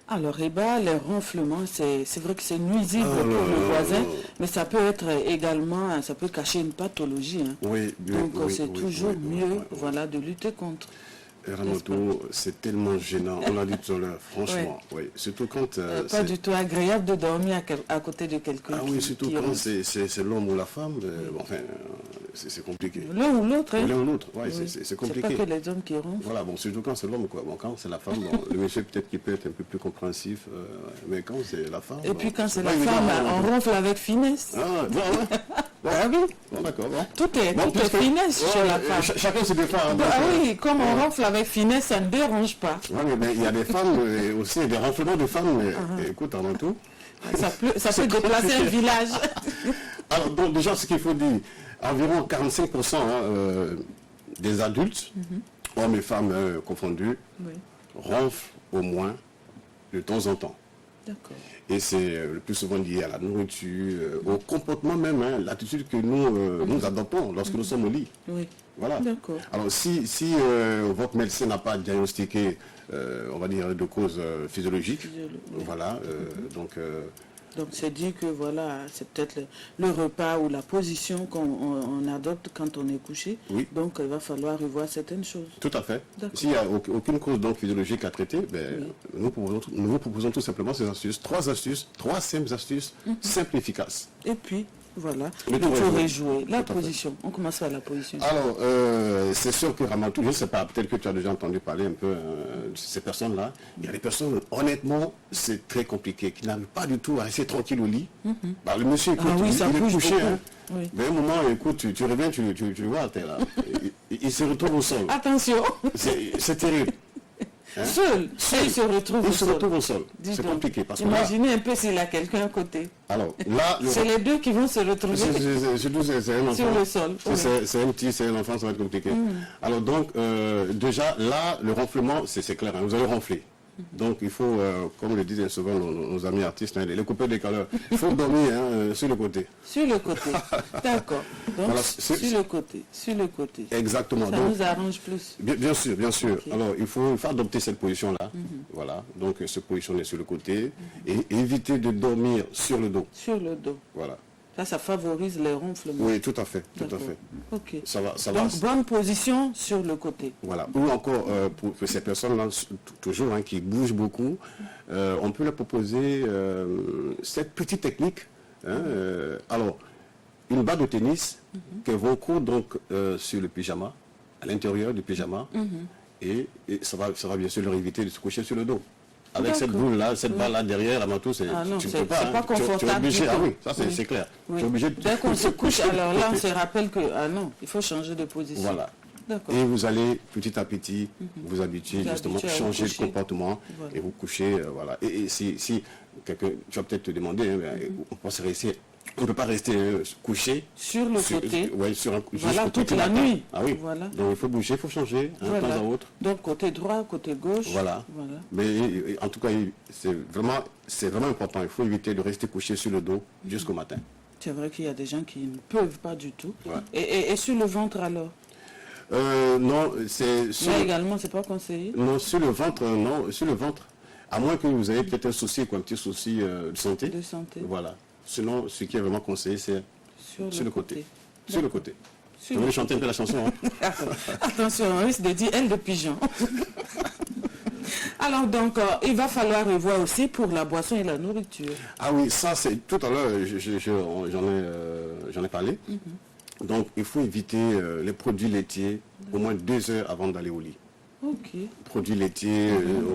Alors, eh ben, les ronflements, c'est vrai que c'est nuisible pour le voisin, mais ça peut être également, ça peut cacher une pathologie. Hein. Oui, donc, c'est toujours mieux voilà, de lutter contre. Ramato, c'est tellement gênant, on l'a dit tout à l'heure, franchement, oui. Surtout quand... pas du tout agréable de dormir à côté de quelqu'un. Ah oui, surtout quand c'est l'homme ou la femme, enfin, c'est compliqué. L'un ou l'autre, hein. L'un ou l'autre, oui, c'est compliqué. C'est pas que les hommes qui ronflent. Voilà, bon, surtout quand c'est l'homme, quoi. Bon, quand c'est la femme, bon, le monsieur peut-être qu'il peut être un peu plus compréhensif, mais quand c'est la femme... Et puis quand c'est la femme, on ronfle avec finesse. Ah, bon, ouais. Ah oui. Bon, d'accord, bon. Tout est finesse chez la femme. Chacun se défend. Ah oui, comme on ronfle avec finesse, ça ne dérange pas. Oui, mais il y a des femmes, aussi des ronflements de femmes, écoute, avant tout. Ça peut déplacer un village. Alors, donc, déjà, ce qu'il faut dire, environ 45% des adultes, hommes et femmes confondus, ronflent au moins de temps en temps. D'accord. Et c'est le plus souvent lié à la nourriture, au comportement même, hein, l'attitude que nous adoptons lorsque nous sommes au lit. Oui. Voilà. D'accord. Alors si votre médecin n'a pas diagnostiqué, on va dire, de cause physiologique, voilà, donc c'est dit que voilà, c'est peut-être le repas ou la position qu'on adopte quand on est couché. Oui. Donc il va falloir revoir certaines choses. Tout à fait. S'il n'y a aucune cause donc physiologique à traiter, nous vous proposons tout simplement ces astuces, trois simples astuces, simples et efficaces. Et puis, voilà, le tour est joué. La position, on commence par la position. Alors, c'est sûr que Ramatou, je ne sais pas, peut-être que tu as déjà entendu parler un peu de ces personnes-là. Il y a des personnes, honnêtement, c'est très compliqué, qui n'arrivent pas du tout à rester tranquille au lit. Bah, le monsieur, écoute, il est couché, hein. Oui. Mais à un moment, écoute, tu reviens, tu vois, t'es là. Il se retrouve au sol. Attention. C'est terrible. Hein? Seul, il se retrouve au sol. C'est compliqué. Parce imaginez un peu s'il a quelqu'un à côté. Alors, là... c'est les deux qui vont se retrouver c'est un enfant. Sur le sol. C'est un petit, c'est un enfant, ça va être compliqué. Alors donc, déjà, là, le ronflement, c'est clair, hein, vous allez ronfler. Donc il faut, comme le disent souvent nos amis artistes, hein, les coupeurs des caleurs, il faut dormir sur le côté. Sur le côté, d'accord. Donc voilà, sur le côté. Exactement. Ça nous arrange plus. Bien sûr. Okay. Alors il faut adopter cette position-là. Voilà, donc se positionner sur le côté et éviter de dormir sur le dos. Sur le dos. Voilà. Ça favorise les ronflements. Oui, tout à fait. Ok. Ça va. Donc, bonne position sur le côté. Voilà. Ou encore, pour ces personnes-là, toujours, hein, qui bougent beaucoup, on peut leur proposer cette petite technique. Hein, alors, une balle de tennis qu'elles vont coudre donc, sur le pyjama, à l'intérieur du pyjama, et ça va bien sûr leur éviter de se coucher sur le dos. Avec cette boule-là, cette balle-là derrière, Ramatou, tu ne peux pas. Pas confortable. Tu es obligé, oui, ça c'est clair. Oui. Tu es obligé dès qu'on se couche, alors là, on se rappelle que, il faut changer de position. Voilà. Et vous allez petit à petit vous habituer justement, changer de comportement et vous coucher, voilà. Et si quelqu'un, tu vas peut-être te demander, on ne peut pas rester couché sur le côté. Oui, sur un voilà, toute la nuit. Ah oui. Voilà. Donc il faut bouger, il faut changer de temps à autre. Donc côté droit, côté gauche. Voilà. Mais en tout cas, c'est vraiment important. Il faut éviter de rester couché sur le dos jusqu'au matin. C'est vrai qu'il y a des gens qui ne peuvent pas du tout. Ouais. Et sur le ventre alors? Non, c'est... Là également, c'est pas conseillé? Non, sur le ventre, non. Sur le ventre, à moins que vous ayez peut-être un souci, un petit souci de santé. De santé. Voilà. Sinon, ce qui est vraiment conseillé, c'est sur le côté. Sur le côté. Vous voulez chanter un peu la chanson, hein? Attention, on risque de dire aile de pigeon. Alors donc, il va falloir revoir aussi pour la boisson et la nourriture. Ah oui, ça c'est... Tout à l'heure, j'en ai parlé. Donc, il faut éviter les produits laitiers au moins 2 heures avant d'aller au lit. Ok. Produits laitiers,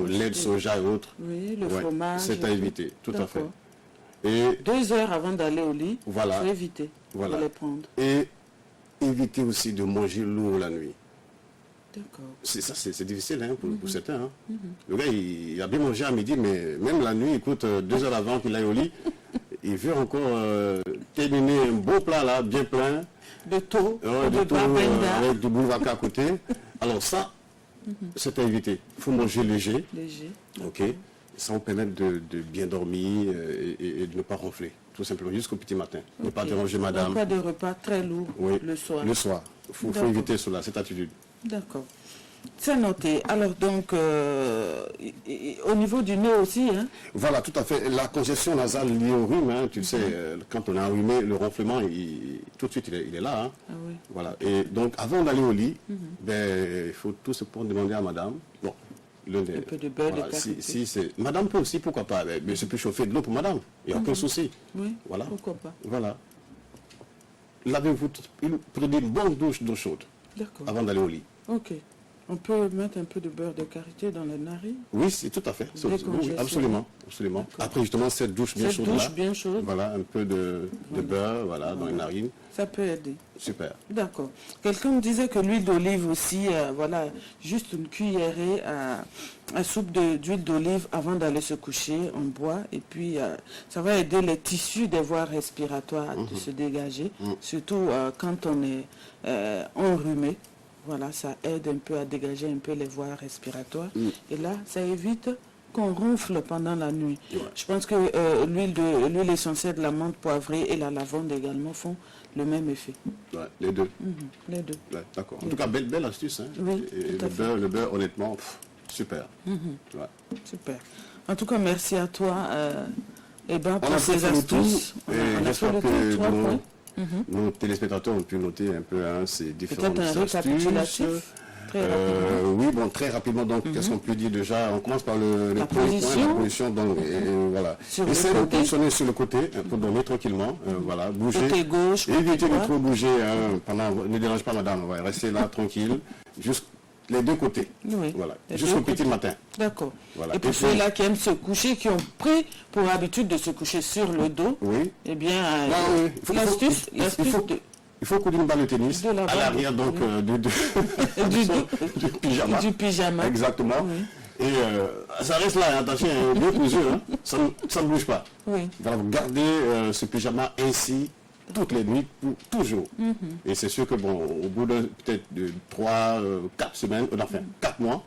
lait de soja et autres. Oui, le fromage. C'est à éviter, tout à fait. Et 2 heures avant d'aller au lit, voilà, il faut éviter de les prendre. Et éviter aussi de manger lourd la nuit. D'accord. C'est difficile hein, pour certains. Hein. Le gars, il a bien mangé à midi, mais même la nuit, écoute, 2 heures avant qu'il aille au lit, il veut encore terminer un beau plat là, bien plein. De thau, avec du boulevard à côté. Alors ça, c'est à éviter. Il faut manger léger. Ok. Ça va permettre de bien dormir et de ne pas ronfler. Tout simplement, jusqu'au petit matin. Ne pas déranger madame. Donc, pas de repas très lourd le soir. Le soir. Il faut éviter cela, cette attitude. D'accord. C'est noté. Alors donc, au niveau du nez aussi, hein? Voilà, tout à fait. La congestion nasale liée au rhume, hein, tu sais, quand on a enrhumé, le ronflement, tout de suite, il est là. Hein. Ah oui. Voilà. Et donc, avant d'aller au lit, ben, il faut tout se prendre, demander à madame. Bon, un peu de beurre de karité. si c'est... Madame peut aussi, pourquoi pas. Mais c'est plus chauffer de l'eau pour madame. Il n'y a aucun souci. Oui, voilà. Pourquoi pas. Voilà. Lavez-vous, prenez une bonne douche d'eau chaude avant d'aller au lit. Ok. On peut mettre un peu de beurre de karité dans les narines? Oui, c'est tout à fait. Oui, absolument. Absolument. Après, justement, cette douche bien chaude là. Bien chaude. Voilà, un peu de beurre dans les narines. Ça peut aider. Super. D'accord. Quelqu'un me disait que l'huile d'olive aussi, voilà, juste une cuillerée à soupe d'huile d'olive avant d'aller se coucher, on boit, et puis ça va aider les tissus des voies respiratoires de se dégager, surtout quand on est enrhumé. Voilà, ça aide un peu à dégager un peu les voies respiratoires. Et là, ça évite qu'on ronfle pendant la nuit. Ouais. Je pense que l'huile essentielle de la menthe poivrée et la lavande également font le même effet. Ouais, les deux. Les deux. Ouais, d'accord. En tout cas, belle astuce. Hein. Oui, et le beurre, honnêtement, super. Ouais. Super. En tout cas, merci à toi, pour ces astuces. J'espère que nos téléspectateurs ont pu noter un peu ces différentes astuces. Oui, bon, très rapidement, donc, qu'est-ce qu'on peut dire déjà? On commence par le premier point, la position. Donc, voilà. Essayez de positionner sur le côté, pour dormir tranquillement. Voilà, bouger. Côté gauche. Évitez de trop bouger pendant. Ne dérange pas, madame. Ouais, restez là, tranquille. Juste les deux côtés. Oui. Voilà. Jusqu'au petit matin. D'accord. Voilà. Et pour ceux-là qui aiment se coucher, qui ont pris pour habitude de se coucher sur le dos, eh bien, l'astuce, il faut couler une balle de tennis à l'arrière donc du pyjama. Du pyjama. Exactement. Oui. Et ça reste là, attention, bien cousu, hein, ça ne bouge pas. Oui. Voilà, vous gardez ce pyjama ainsi toutes les nuits, toujours. Et c'est sûr que bon, au bout de peut-être de 3, 4 semaines, enfin 4 mois,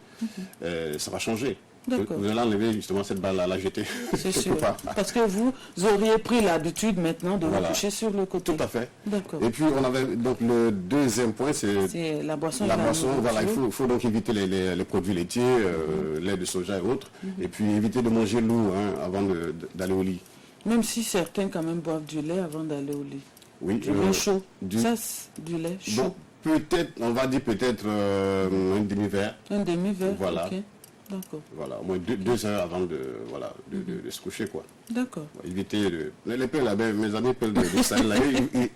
ça va changer. Vous allez enlever justement cette balle à la jeter. C'est sûr. Parce que vous auriez pris l'habitude maintenant de vous coucher sur le côté. Tout à fait. D'accord. Et puis on avait donc le deuxième point, c'est la boisson. La boisson, voilà, il faut donc éviter les produits laitiers, lait de soja et autres. Et puis éviter de manger lourd avant d'aller au lit. Même si certains quand même boivent du lait avant d'aller au lit. Oui. Du lait chaud. Ça, du lait chaud. Bon, peut-être, on va dire peut-être un demi-verre. Un demi-verre, voilà. Ok. D'accord. Voilà, au moins 2 heures avant de se coucher, quoi. D'accord. Éviter les pelles, là, mes amis pelles de sel, là,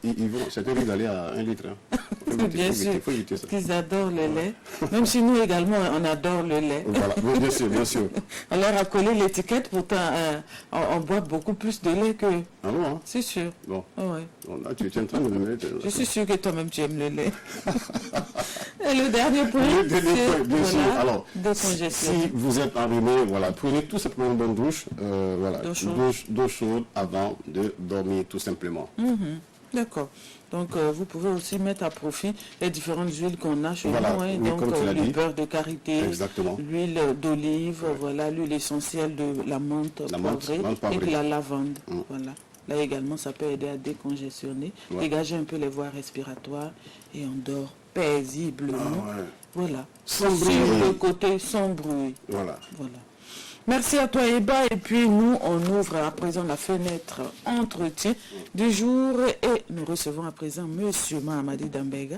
ils vont, c'est terrible d'aller à 1 litre. Hein. Bien sûr, qu'ils adorent le lait. Même si nous également, on adore le lait. Voilà, bien sûr, bien sûr. On leur a collé l'étiquette, pourtant, on boit beaucoup plus de lait que... Ah bon, hein? C'est sûr. Bon. Ouais. Bon, là, tu es en train de me mettre... Je suis sûr que toi-même, tu aimes le lait. Et le dernier point, bien sûr. Alors, décongestion. si vous êtes enrhumé, voilà, prenez tout simplement une bonne douche, voilà, d'eau chaude avant de dormir, tout simplement. D'accord. Donc, vous pouvez aussi mettre à profit les différentes huiles qu'on a chez nous. Oui, donc, le beurre de karité, exactement, l'huile d'olive, voilà, l'huile essentielle de la menthe poivrée et la lavande. Voilà. Là également, ça peut aider à décongestionner, dégager un peu les voies respiratoires et on dort paisiblement. Voilà. Sans bruit. Sur le côté, sans bruit. Voilà. Merci à toi, Eba. Et puis, nous, on ouvre à présent la fenêtre entretien du jour et nous recevons à présent M. Mahamadi Dambega,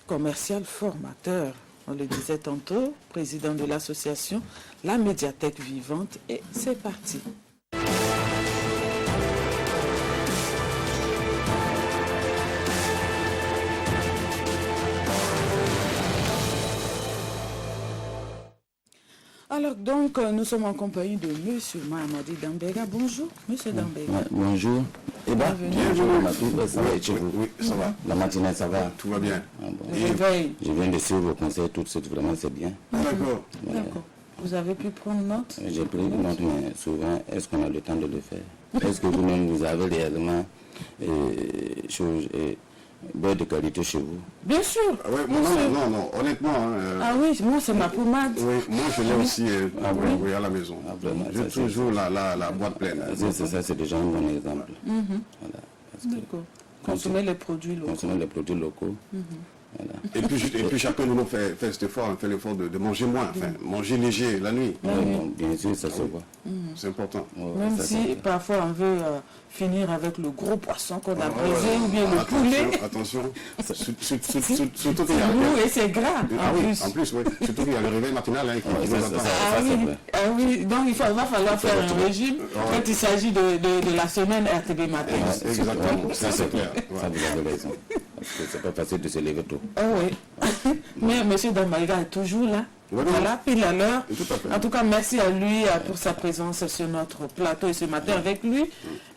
commercial formateur. On le disait tantôt, président de l'association La Médiathèque Vivante. Et c'est parti. Alors donc, nous sommes en compagnie de M. Mahamadi Dambega. Bonjour, M. Dambega. Bonjour. Eh bien, bonjour. Ça va et chez vous? Oui, ça va. La matinée, ça va? Tout va bien. Ah, bon. Je viens de suivre vos conseils tout de suite, vraiment c'est bien. D'accord. D'accord. Vous avez pu prendre note? J'ai pris note, mais souvent, est-ce qu'on a le temps de le faire? Est-ce que vous-même, vous avez réellement beurre de qualité chez vous? Bien sûr. Non, honnêtement. Ah oui, moi c'est ma pommade. Oui, moi je l'ai aussi à la maison. J'ai toujours la boîte pleine. Ça, c'est déjà un bon exemple. Voilà, D'accord. Consommer les produits locaux. Consommer les produits locaux. Voilà. Et puis chacun de nous fait cet effort, fait l'effort de manger moins, enfin, manger léger la nuit. Bon, bien sûr, ça se voit. C'est important. Ouais, Même ça, si parfois on veut finir avec le gros poisson qu'on a brisé ou bien le poulet. Attention, surtout qu'il y a... Nous, et c'est gras Ah en oui, plus. en plus, oui. Surtout qu'il y a le réveil matinal. Hein, qui nous attend. c'est vrai. Ah oui, donc il va falloir faire un régime quand il s'agit de la semaine RTB matin. Exactement, ça c'est clair. Ouais. Ça, vous avez raison. Parce que c'est pas facile de se lever tôt. Ah oui. Mais M. Dambaliga est toujours là. Oui, Voilà, pile à l'heure. Tout à fait. En tout cas, merci à lui pour sa présence sur notre plateau et ce matin avec lui.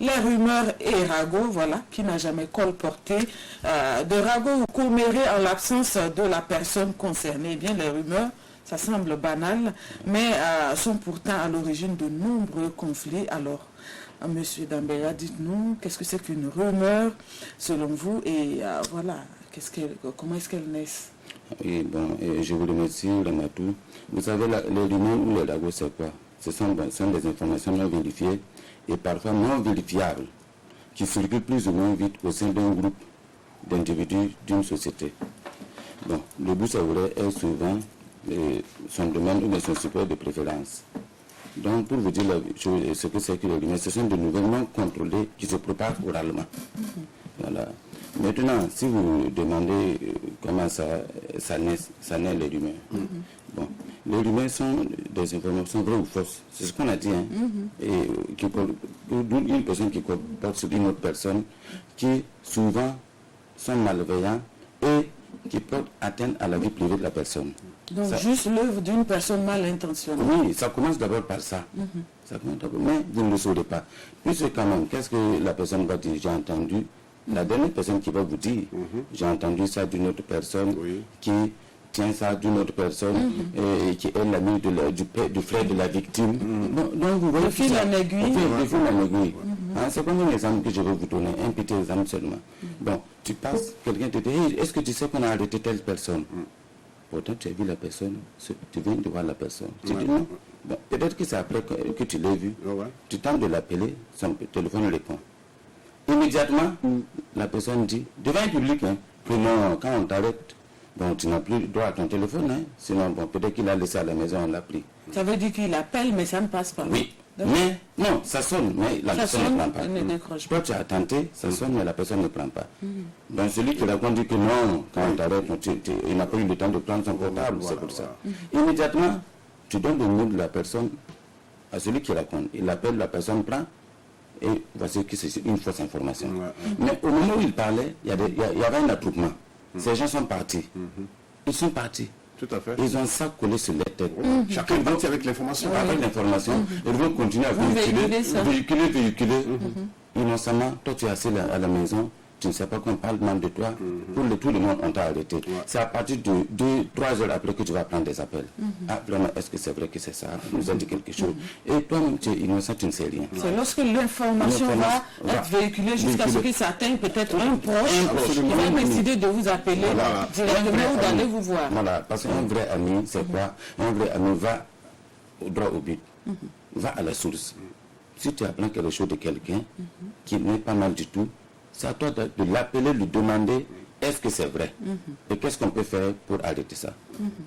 Les rumeurs et ragots, voilà, qui n'a jamais colporté de ragots ou commérés en l'absence de la personne concernée. Eh bien, les rumeurs, ça semble banal, mais sont pourtant à l'origine de nombreux conflits. Alors, Monsieur Dambaya, dites-nous, qu'est-ce que c'est qu'une rumeur selon vous et voilà, comment est-ce qu'elle naît? Oui, bon, et je vous remercie, Ramatou. Vous savez, les rumeurs ou les ragots, c'est quoi? Ce sont des informations non vérifiées et parfois non vérifiables qui circulent plus ou moins vite au sein d'un groupe d'individus d'une société. Bon, le bouche à oreille est souvent son domaine ou son support de préférence. Donc, pour vous dire ce que c'est que les rumeurs, ce sont des nouvelles non contrôlées qui se propagent oralement. Voilà. Maintenant, si vous demandez comment ça naît les rumeurs. Bon, les rumeurs sont des informations vraies ou fausses. C'est ce qu'on a dit. Hein, et une personne qui comporte sur une autre personne qui souvent sont malveillants et qui portent atteinte à la vie privée de la personne. Donc Ça, juste l'œuvre d'une personne mal intentionnée. oui, ça commence d'abord par ça. Ça commence d'abord, mais vous ne le saurez pas. Puisque quand même, qu'est-ce que la personne va dire? J'ai entendu. La dernière personne qui va vous dire, j'ai entendu ça d'une autre personne qui tient ça d'une autre personne et qui est l'ami du frère de la victime. Donc vous voyez Le fil en aiguille. Le fil en aiguille. C'est comme un exemple que je vais vous donner, un petit exemple seulement. Bon, tu passes, quelqu'un te dit, hey, est-ce que tu sais qu'on a arrêté telle personne? Pourtant, tu as vu la personne, tu viens de voir la personne. Tu dis non. Bon, peut-être que c'est après que tu l'as vu. Tu tentes de l'appeler, son téléphone répond. Immédiatement, la personne dit, devant un public, que non, quand on t'arrête, bon, tu n'as plus droit à ton téléphone, sinon, bon, peut-être qu'il a laissé à la maison, on l'a pris. Ça veut dire qu'il appelle, mais ça ne passe pas. Oui, mais non, ça sonne, mais la personne ne prend pas. Elle ne décroche pas. Toi, tu as tenté, ça sonne, mais la personne ne prend pas. Donc, celui qui raconte dit que non, quand on t'arrête, il n'a pas eu le temps de prendre son portable, c'est pour ça. Immédiatement, tu donnes le nom de la personne à celui qui raconte. Il appelle, la personne prend, et voici que c'est une fausse information. Mais au moment où il parlait, il y avait un attroupement. Ces gens sont partis. Ils sont partis. Tout à fait. Ils ont ça collé sur les têtes. Chacun est parti avec l'information. Avec l'information, ils vont continuer à véhiculer. Innocemment, toi tu es assis à la maison, tu ne sais pas qu'on parle mal de toi. Tout le monde, on t'a arrêté. C'est à partir de 2-3 heures après que tu vas prendre des appels. Ah, vraiment, est-ce que c'est vrai que c'est ça? On nous a dit quelque chose. Et toi-même, tu es innocent, tu ne sais rien. C'est lorsque l'information va être véhiculée jusqu'à ce que ça atteigne peut-être un proche qui va décider de vous appeler directement ou d'aller vous voir. Voilà, parce qu'un vrai ami, c'est quoi? Un vrai ami va droit au but, va à la source. Si tu apprends quelque chose de quelqu'un qui n'est pas mal du tout, c'est à toi de l'appeler, lui demander est-ce que c'est vrai et qu'est-ce qu'on peut faire pour arrêter ça.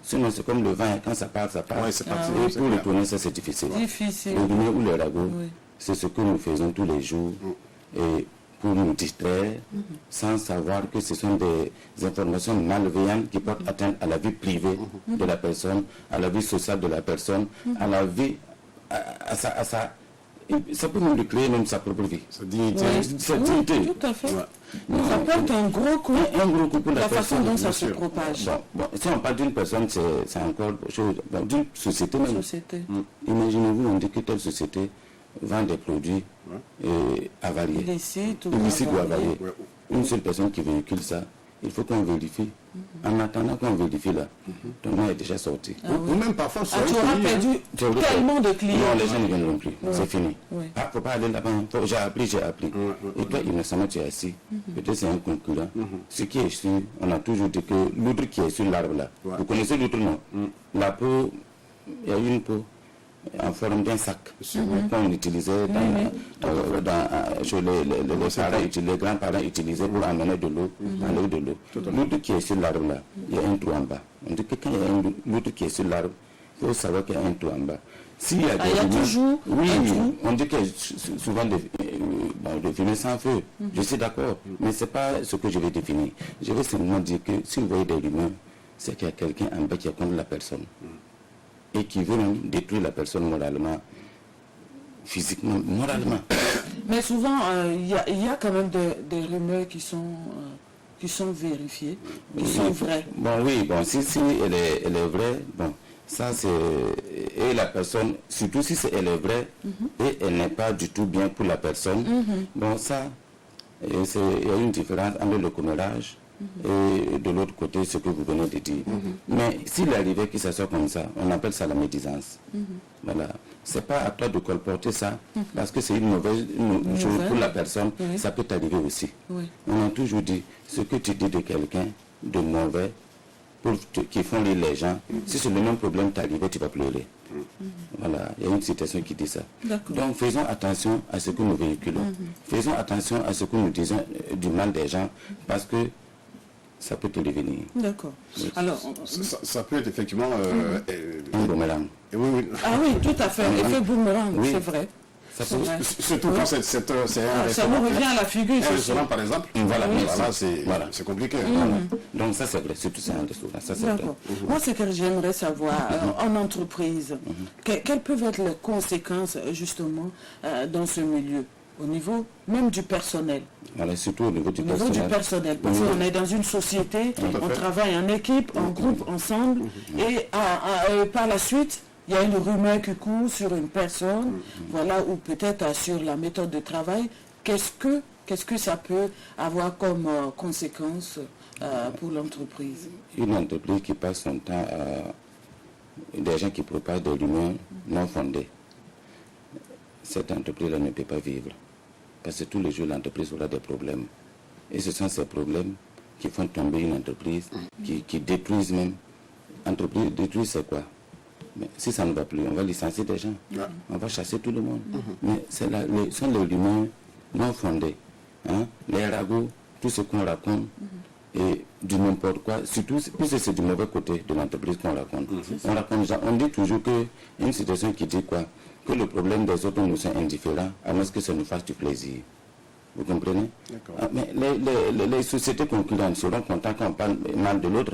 Sinon, c'est comme le vin, quand ça part, ça part. Ouais, c'est parti. Et pour le tourner, ça c'est difficile. Difficile. Le dîner ou le ragoût, c'est ce que nous faisons tous les jours et pour nous distraire sans savoir que ce sont des informations malveillantes qui portent atteinte à la vie privée de la personne, à la vie sociale de la personne, à la vie, à sa ça peut même créer même sa propre vie. Sa dignité. Sa dignité. Tout à fait. Ça porte un gros coup. Un gros coup pour la façon personne. dont ça bien se sûr. propage. Bon, si on parle d'une personne, c'est encore chose. Bon, d'une société même. Société. Imaginez-vous, on dit que telle société vend des produits avariés. Illicite Illicite ou avariés. Ouais. Une seule personne qui véhicule ça, il faut qu'on vérifie. En attendant qu'on vérifie là, ton nom est déjà sorti. Ou même parfois, Ah, tu auras perdu tellement de clients. Non, les gens ne viendront plus. C'est fini. Oui. Ah, faut pas aller là-bas. J'ai appris. Et toi, innocemment, tu es assis. Peut-être c'est un concurrent. Ce qui est sûr, on a toujours dit que l'autre qui est sur l'arbre là, vous connaissez l'autre, non? La peau, il y a une peau. en forme d'un sac qu'on utilisait chez les grands-parents utilisaient pour amener de l'eau, de l'eau. L'autre qui est sur l'arbre là, il y a un trou en bas. On dit que quand il y a l'autre qui est sur l'arbre, il faut savoir qu'il y a un trou en bas. S'il y a des il y a toujours un trou. On dit que souvent de fumée sans feu. Je suis d'accord, mais ce n'est pas ce que je vais définir. Je vais simplement dire que si vous voyez des rumeurs, c'est qu'il y a quelqu'un en bas qui est contre la personne et qui veut même détruire la personne moralement, physiquement, moralement. Mais souvent, il y a quand même des rumeurs qui sont vérifiées, qui sont vraies. Bon, oui, bon, si elle est vraie, bon, ça c'est... Et la personne, surtout si elle est vraie, et elle n'est pas du tout bien pour la personne, bon, ça, il y a une différence entre le commérage et de l'autre côté, ce que vous venez de dire. Mais s'il arrivait que ça soit comme ça, on appelle ça la médisance. Voilà. C'est pas à toi de colporter ça, parce que c'est une mauvaise chose pour la personne, ça peut t'arriver aussi. On a toujours dit, ce que tu dis de quelqu'un de mauvais, qui font lire les gens, si c'est le même problème t'arrive, tu vas pleurer. Voilà, il y a une citation qui dit ça. Donc faisons attention à ce que nous véhiculons. Faisons attention à ce que nous disons du mal des gens, parce que ça peut te devenir. D'accord. Alors, ça peut être effectivement un boomerang. Oui. Ah oui, tout à fait. Effet boomerang, c'est vrai. Surtout quand c'est un restaurant. Ça nous revient à la figure. Un restaurant, par exemple. Voilà, c'est compliqué. Donc ça, c'est vrai. Surtout c'est un restaurant. Ça, c'est vrai. Moi, ce que j'aimerais savoir, en entreprise, quelles peuvent être les conséquences, justement, dans ce milieu, au niveau même du personnel? Voilà, surtout au niveau du personnel. Parce qu'on est dans une société, on travaille en équipe, en groupe, ensemble, et par la suite, il y a une rumeur qui court sur une personne, voilà, ou peut-être sur la méthode de travail. Qu'est-ce que ça peut avoir comme conséquence pour l'entreprise? Une entreprise qui passe son temps à des gens qui propagent des rumeurs non fondées, cette entreprise-là ne peut pas vivre. Parce que tous les jours, l'entreprise aura des problèmes. Et ce sont ces problèmes qui font tomber une entreprise, qui détruisent même. Entreprise détruire, c'est quoi? Mais si ça ne va plus, on va licencier des gens. On va chasser tout le monde. Mais ce sont les rumeurs non fondées. Les ragots, tout ce qu'on raconte, et du n'importe quoi, surtout puisque c'est du mauvais côté de l'entreprise qu'on raconte. On dit toujours qu'il y a une situation qui dit quoi? Que le problème des autres nous sont indifférents, à moins que ça nous fasse du plaisir. Vous comprenez? Mais les sociétés concurrentes seront contents quand on parle mal de l'autre.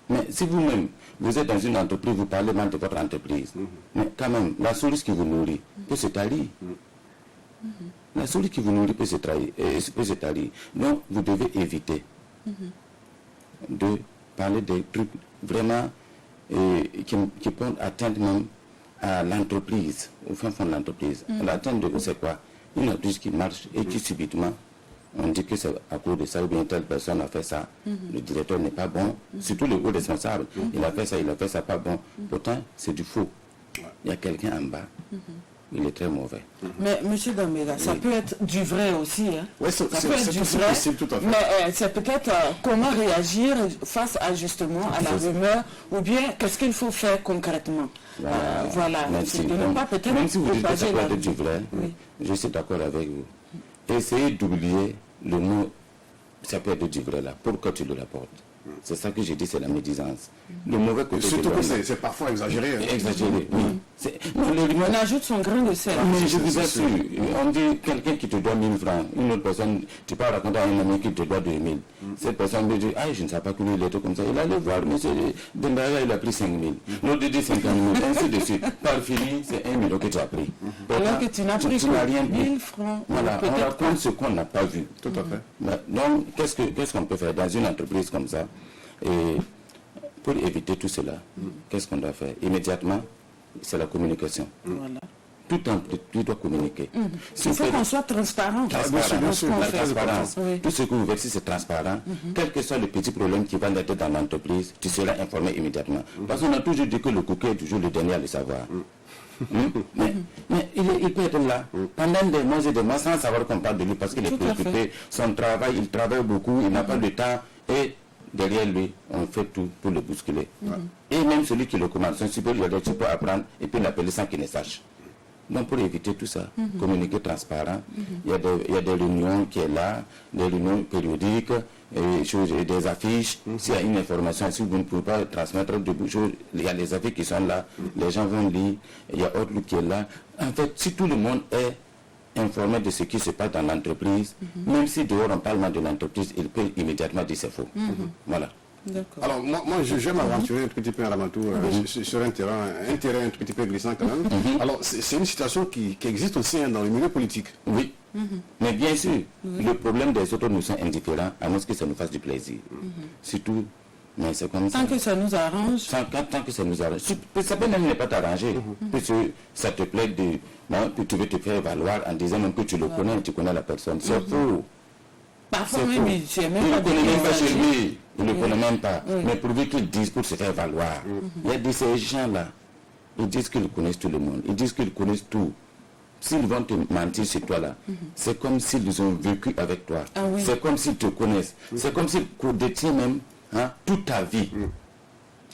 Mais si vous-même, vous êtes dans une entreprise, vous parlez mal de votre entreprise, mais quand même, la souris qui vous nourrit peut se tarir. La souris qui vous nourrit peut se tarir. Donc, vous devez éviter de parler des trucs vraiment qui peuvent atteindre même à l'entreprise, au fin fond de l'entreprise. L'atteinte de c'est quoi? Une entreprise qui marche et qui subitement, on dit que c'est à cause de ça ou bien telle personne a fait ça, le directeur n'est pas bon, surtout le haut responsable, il a fait ça pas bon. Pourtant, c'est du faux. Il y a quelqu'un en bas. Il est très mauvais. Mais M. Dambega, ça peut être du vrai aussi. Oui, ça peut être du vrai, possible, tout à fait. Mais c'est peut-être comment réagir face à justement à la rumeur, ou bien qu'est-ce qu'il faut faire concrètement. Voilà. Merci. De ne pas peut-être même si vous dites que ça propager peut être du vrai, je suis d'accord avec vous. Essayez d'oublier le mot ça peut être du vrai là. Pourquoi tu le rapportes? C'est ça que j'ai dit, c'est la médisance. Le mauvais côté. Surtout que c'est parfois exagéré. Exagéré, oui. On ajoute son grain de sel. Mais je vous assure, on dit quelqu'un qui te doit 1000 francs, une autre personne, tu peux raconter à un ami qui te doit 2000. Cette personne me dit, je ne sais pas comment il était comme ça. Il allait voir, monsieur Dembaya, il a pris 5000. L'autre dit 50 000, ainsi de suite. Par fini, c'est 1 million que tu as pris. Alors que tu n'as pris rien 1000 francs. Voilà, on raconte ce qu'on n'a pas vu. Tout à fait. Donc, qu'est-ce qu'on peut faire dans une entreprise comme ça? Et pour éviter tout cela, qu'est-ce qu'on doit faire? Immédiatement, c'est la communication. Voilà. Tout entreprise doit communiquer. Il faut qu'on soit transparent. Bien sûr, la transparence. Oui. Tout ce que vous faites, si c'est transparent, quel que soit le petit problème qui va naître dans l'entreprise, tu seras informé immédiatement. Parce qu'on a toujours dit que le coquet est toujours le dernier à le savoir. Mais il peut être là pendant des mois et des mois sans savoir qu'on parle de lui parce qu'il est préoccupé. Son travail, il travaille beaucoup, il n'a pas de temps. Et derrière lui, on fait tout pour le bousculer. Et même celui qui le commande, son supérieur, tu peux apprendre et puis l'appeler sans qu'il ne sache. Donc pour éviter tout ça, communiquer transparent, il y a des réunions qui est là, des réunions périodiques, et des affiches. S'il y a une information, si vous ne pouvez pas transmettre de choses, il y a les affiches qui sont là, les gens vont lire, il y a autre qui est là. En fait, si tout le monde est informé de ce qui se passe dans l'entreprise, même si dehors on parle mal de l'entreprise, il peut immédiatement dire c'est faux. Voilà. Alors moi je vais m'aventurer un petit peu à Ramatou sur un terrain un petit peu glissant quand même. Alors c'est une situation qui existe aussi dans le milieu politique. Oui, mais bien sûr, le problème des autres nous sont indifférents, à moins que ça nous fasse du plaisir. Surtout, mais c'est comme ça. Tant que ça nous arrange. Tant que ça nous arrange. Ça peut même ne pas t'arranger. Puisque ça te plaît tu veux te faire valoir en disant même que tu le connais, tu connais la personne. C'est faux. Parfois même, il ne le connaît même pas chez lui. Il ne le connaît même pas. Mais pourvu qu'ils disent pour se faire valoir. Il y a de ces gens-là. Ils disent qu'ils connaissent tout le monde. Ils disent qu'ils connaissent tout. S'ils vont te mentir sur toi là, c'est comme s'ils ont vécu avec toi. C'est comme s'ils te connaissent. C'est comme s'ils détiennent même toute ta vie.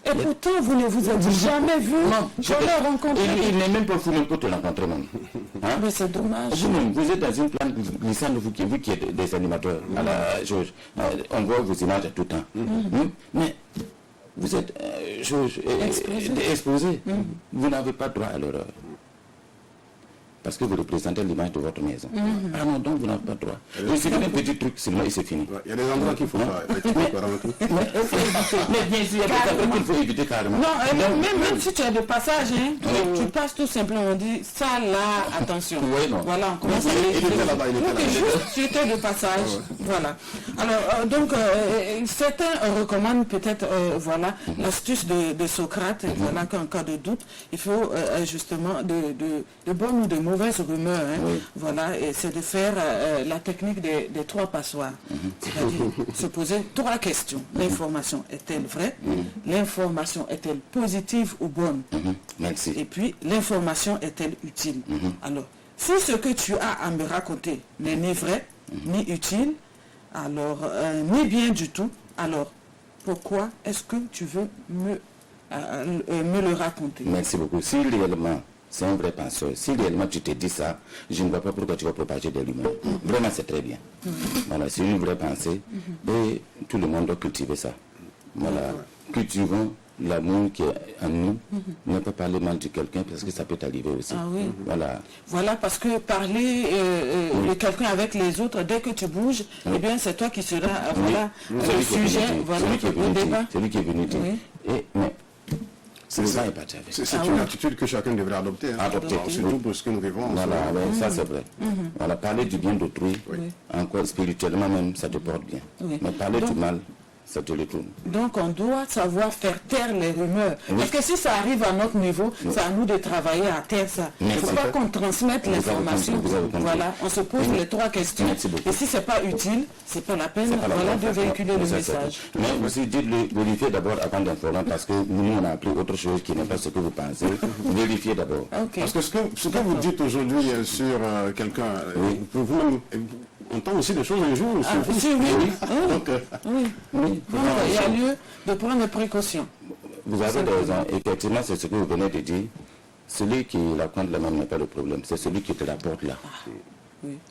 Et pourtant, vous ne vous êtes jamais vu. Jamais rencontré. Il n'est même pas fou même pour te rencontrer même. Mais c'est dommage. Vous êtes dans une plante glissante, vous qui êtes des animateurs à la chose. On voit vos images tout le temps. Mais vous êtes exposé. Vous n'avez pas droit à l'erreur. Parce que vous représentez l'image de votre maison. Ah non, donc vous n'avez pas droit. Je sais un petit truc, sinon et c'est fini. Il y a des endroits qu'il faut pas. Mais bien sûr, il y a des endroits qu'il faut éviter carrément. Non, même si tu as des passages, tu passes tout simplement, on dit ça là, attention. Voilà, on commence à éviter. Juste sur de passage. Voilà. Alors, donc, certains recommandent peut-être, voilà, l'astuce de Socrate, voilà, qu'en cas de doute, il faut justement de bonnes ou de mauvaises rumeurs, voilà, et c'est de faire la technique des 3 passoires. C'est-à-dire se poser 3 questions. L'information est-elle vraie? L'information est-elle positive ou bonne? Merci. Et puis, l'information est-elle utile? Alors, si ce que tu as à me raconter n'est ni vrai, ni utile, alors, ni bien du tout, alors, pourquoi est-ce que tu veux me le raconter? Merci beaucoup. Si réellement, c'est un vrai penseur, si réellement tu te dis ça, je ne vois pas pourquoi tu vas propager des rumeurs. Vraiment, c'est très bien. Voilà, c'est une vraie pensée et tout le monde doit cultiver ça. Voilà, cultivons l'amour qui est en nous, ne pas parler mal de quelqu'un parce que ça peut t'arriver aussi. Voilà, parce que parler de quelqu'un avec les autres, dès que tu bouges, eh bien c'est toi qui seras le sujet, au débat. C'est lui qui est venu dire. C'est une attitude que chacun devrait adopter. Surtout pour ce que nous vivons. Voilà, ça c'est vrai. Voilà, parler du bien d'autrui, encore spirituellement même, ça te porte bien. Mais parler du mal, ça te retourne. Donc on doit savoir faire taire les rumeurs. Parce que si ça arrive à notre niveau, c'est à nous de travailler à taire ça. Il ne faut pas qu'on transmette l'information. Voilà, on se pose les 3 questions. Et si ce n'est pas utile, ce n'est pas la peine de véhiculer le message. Mais aussi, dites-le, vérifiez d'abord avant d'informer, parce que nous, on a appris autre chose qui n'est pas ce que vous pensez. Vérifiez d'abord. Parce que ce que vous dites aujourd'hui sur quelqu'un, vous entend aussi des choses un jour. Il y a lieu de prendre des précautions. Vous avez raison. Effectivement, c'est ce que vous venez de dire. Celui qui raconte la même n'est pas le problème. C'est celui qui te rapporte là.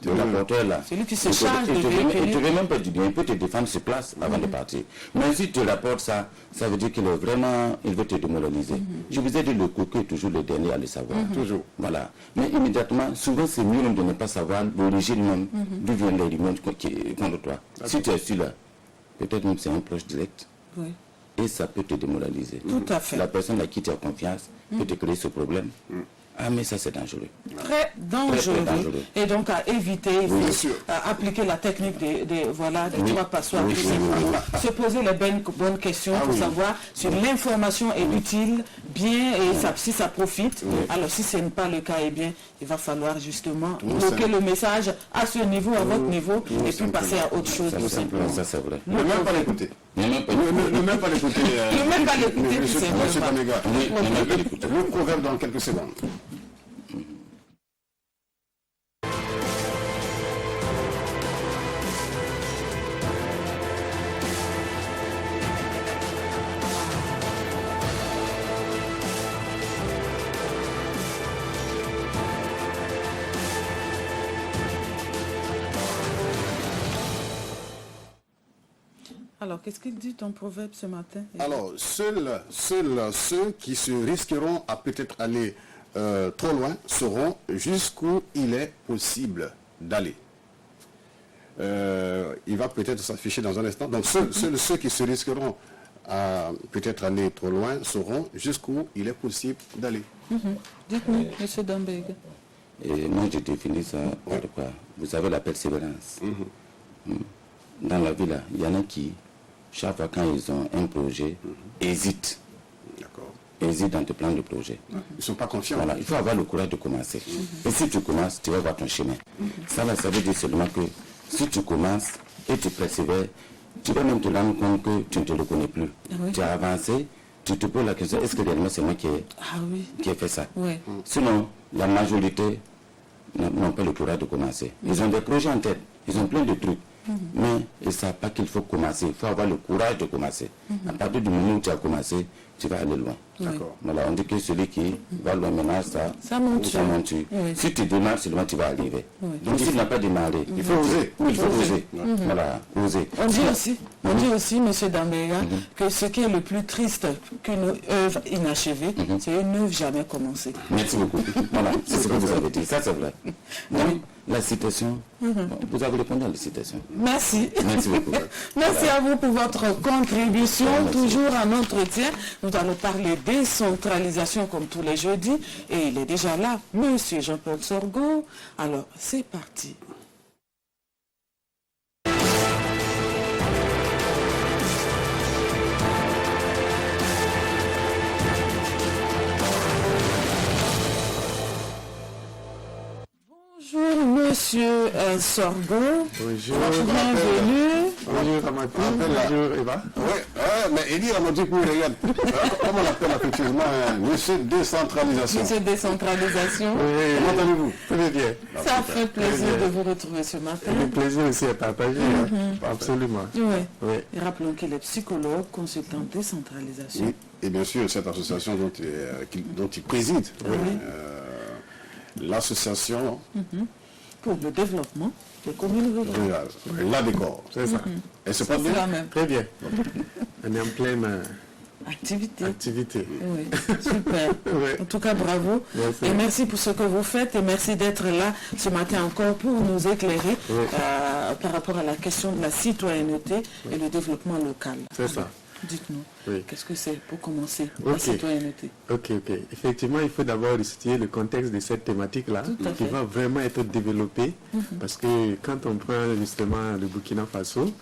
Le rapporteur là. Celui qui se charge de véhiculer. Il ne te veut même pas du bien. Il peut te défendre sur place avant de partir. Mais si tu rapportes ça, ça veut dire qu'il est vraiment, il veut te démoraliser. Je vous ai dit, le coco est toujours le dernier à le savoir. Toujours. Voilà. Mais immédiatement, souvent c'est mieux de ne pas savoir l'origine même d'où viennent les rumeurs contre toi. Si tu es sûr là, peut-être même c'est un proche direct. Et ça peut te démoraliser. Tout à fait. La personne à qui tu as confiance peut te créer ce problème. Ah, mais ça, c'est dangereux. Très dangereux. Et donc, à éviter, il faut appliquer la technique des 3 passoires. Se poser les bonnes questions pour savoir si l'information est utile, bien, et si ça profite. Alors, si ce n'est pas le cas, eh bien, il va falloir justement bloquer le message à ce niveau, à votre niveau, et puis passer à autre chose. Tout simplement, ça, c'est vrai. Ne même pas l'écouter. Ne même pas l'écouter. Ne même pas l'écouter, Monsieur Banega. Le proverbe dans quelques secondes. Alors, qu'est-ce qu'il dit ton proverbe ce matin? Alors, seuls ceux qui se risqueront à peut-être aller trop loin seront jusqu'où il est possible d'aller. Il va peut-être s'afficher dans un instant. Donc, seuls ceux qui se risqueront à peut-être aller trop loin seront jusqu'où il est possible d'aller. Dites-nous, M. Dambega. Et moi, je définis ça par quoi? Vous avez la persévérance. Dans la vie, là, il y en a qui, chaque fois quand ils ont un projet, hésitent. D'accord. Hésitent dans tes plans de projet. Ils ne sont pas confiants. Voilà, il faut avoir le courage de commencer. Et si tu commences, tu vas voir ton chemin. Ça, là, ça veut dire seulement que si tu commences et tu persévères, tu vas même te rendre compte que tu ne te reconnais plus. Oui. Tu as avancé, tu te poses la question, est-ce que réellement c'est moi qui ai fait ça? Oui. Sinon, la majorité n'ont pas le courage de commencer. Ils ont des projets en tête, ils ont plein de trucs. Mais ils ne savent pas qu'il faut commencer. Il faut avoir le courage de commencer. À partir du moment où tu as commencé, tu vas aller loin. D'accord. Voilà, on dit que celui qui va loin maintenant, ça monte. Oui. Si tu démarres, seulement tu vas arriver. Oui. Donc s'il n'a pas démarré, il faut oser. Il faut oser. Voilà, oser. On dit aussi, M. Dambega, que ce qui est le plus triste qu'une œuvre inachevée, c'est une œuvre jamais commencée. Merci beaucoup. Voilà, c'est ce que vous avez dit. Ça, c'est vrai. Donc, la citation, vous avez répondu à la citation. Merci. Merci beaucoup. Merci à vous pour votre contribution. Toujours en entretien, nous allons parler décentralisation comme tous les jeudis. Et il est déjà là, M. Jean-Paul Sorgho. Alors, c'est parti. Bonjour Monsieur Sorgho. Bonjour. Bienvenue. Bonjour Ramatou. Bonjour Eva. Oui, mais Elie Ramatou, regarde. Comment on l'appelle affectueusement Monsieur Décentralisation. Monsieur Décentralisation. Oui, comment allez-vous? Très bien. Ça fait plaisir de vous retrouver ce matin. Le plaisir aussi est partagé. Absolument. Oui. Oui. Et rappelons qu'il est psychologue, consultant décentralisation. Oui, et bien sûr, cette association dont il préside, l'association Pour le développement des communes rurales. rurale, la décor. C'est ça. Et c'est pas C'est la bien? même Très bien. On est en pleine activité. activité. Oui, super. Oui. En tout cas, bravo. Merci. Et merci pour ce que vous faites et merci d'être là ce matin encore pour nous éclairer par rapport à la question de la citoyenneté et le développement local. C'est ça. Dites-nous, Oui. qu'est-ce que c'est pour commencer la Ok. citoyenneté? Ok. Effectivement, il faut d'abord situer le contexte de cette thématique-là, Tout à qui fait. va vraiment être développée, parce que quand on prend justement le Burkina Faso,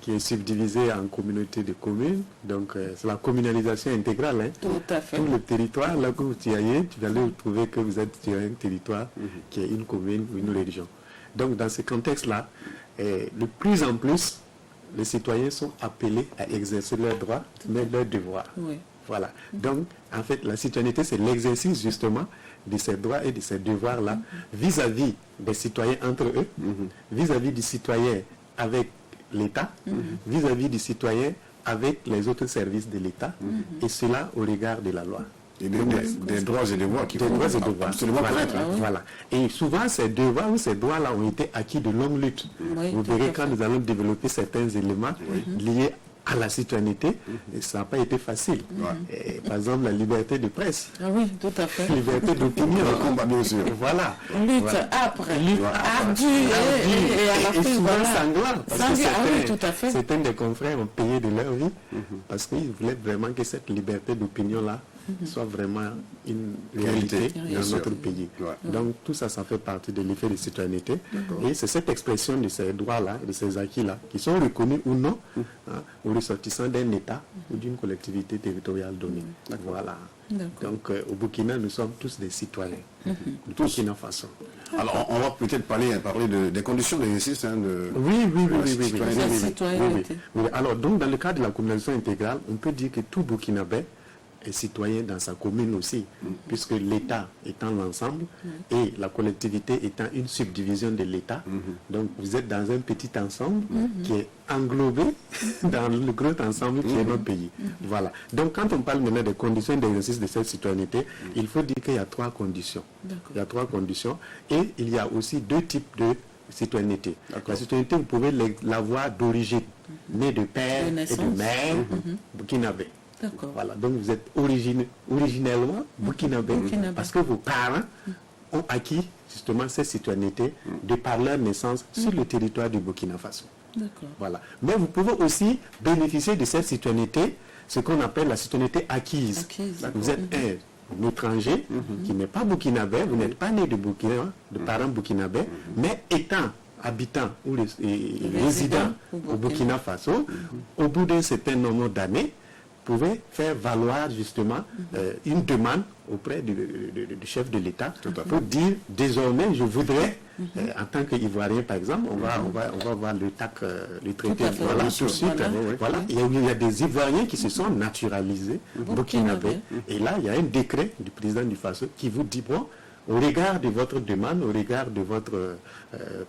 qui est subdivisé en communautés de communes, donc c'est la communalisation intégrale, hein. Tout à fait. Tout le territoire, là où tu y es, tu vas aller trouver que vous êtes sur un territoire qui est une commune ou une région. Donc dans ce contexte-là, de plus en plus, les citoyens sont appelés à exercer leurs droits, mais leurs devoirs. Oui. Voilà. Donc, en fait, la citoyenneté, c'est l'exercice justement de ces droits et de ces devoirs-là vis-à-vis des citoyens entre eux, vis-à-vis du citoyen avec l'État, vis-à-vis du citoyen avec les autres services de l'État, et cela au regard de la loi. Et des droits et devoirs qu'il Des faut droits et devoirs. absolument Voilà. connaître. hein. Voilà. Et souvent, ces devoirs ou ces droits-là ont été acquis de longues luttes. Oui, Vous tout à verrez fait. quand nous allons développer certains éléments liés à la citoyenneté, et ça n'a pas été facile. Et, par exemple, la liberté de presse, Ah oui, tout à fait. liberté d'opinion. Le combat, bien sûr. Voilà. Lutte Voilà. âpre, Lutte ardue et à la Et fin, souvent voilà. sanglant. Parce que Sanglant, ah oui, tout à fait. certains des confrères ont payé de leur vie parce qu'ils voulaient vraiment que cette liberté d'opinion-là soit vraiment une réalité Réalité, bien dans sûr. notre pays. Ouais. Donc tout ça, ça fait partie de l'effet de citoyenneté. Et c'est cette expression de ces droits-là, de ces acquis-là, qui sont reconnus ou non, aux ressortissants d'un État ou d'une collectivité territoriale donnée. Voilà. D'accord. Donc au Burkina, nous sommes tous des citoyens. Du Burkina Faso. Alors, on va peut-être parler des conditions d'exercice de Oui. La Oui. citoyenneté. Oui. Alors, donc, dans le cadre de la communalisation intégrale, on peut dire que tout Burkinabé est citoyen dans sa commune aussi, puisque l'État étant l'ensemble et la collectivité étant une subdivision de l'État. Donc, vous êtes dans un petit ensemble qui est englobé dans le gros ensemble qui est notre pays. Voilà. Donc, quand on parle maintenant des conditions d'exercice de cette citoyenneté, il faut dire qu'il y a trois conditions. Il y a trois conditions et il y a aussi deux types de citoyenneté. La citoyenneté, vous pouvez l'avoir d'origine, né de père et de mère burkinabé. Voilà, donc vous êtes originellement burkinabé parce que vos parents ont acquis justement cette citoyenneté de par leur naissance sur le territoire du Burkina Faso. Voilà. Mais vous pouvez aussi bénéficier de cette citoyenneté, ce qu'on appelle la citoyenneté acquise. Vous êtes un étranger qui n'est pas burkinabé, vous n'êtes pas né de Burkina, de parents burkinabés, mais habitant ou résident au Burkina Faso, au bout d'un certain nombre d'années, pouvez faire valoir justement une demande auprès du chef de l'État pour dire désormais je voudrais, en tant qu'Ivoirien par exemple, on va voir le traité, voilà, tout de suite. Voilà. Il y a des Ivoiriens qui se sont naturalisés burkinabés, et là il y a un décret du président du Faso qui vous dit bon, au regard de votre demande, au regard de votre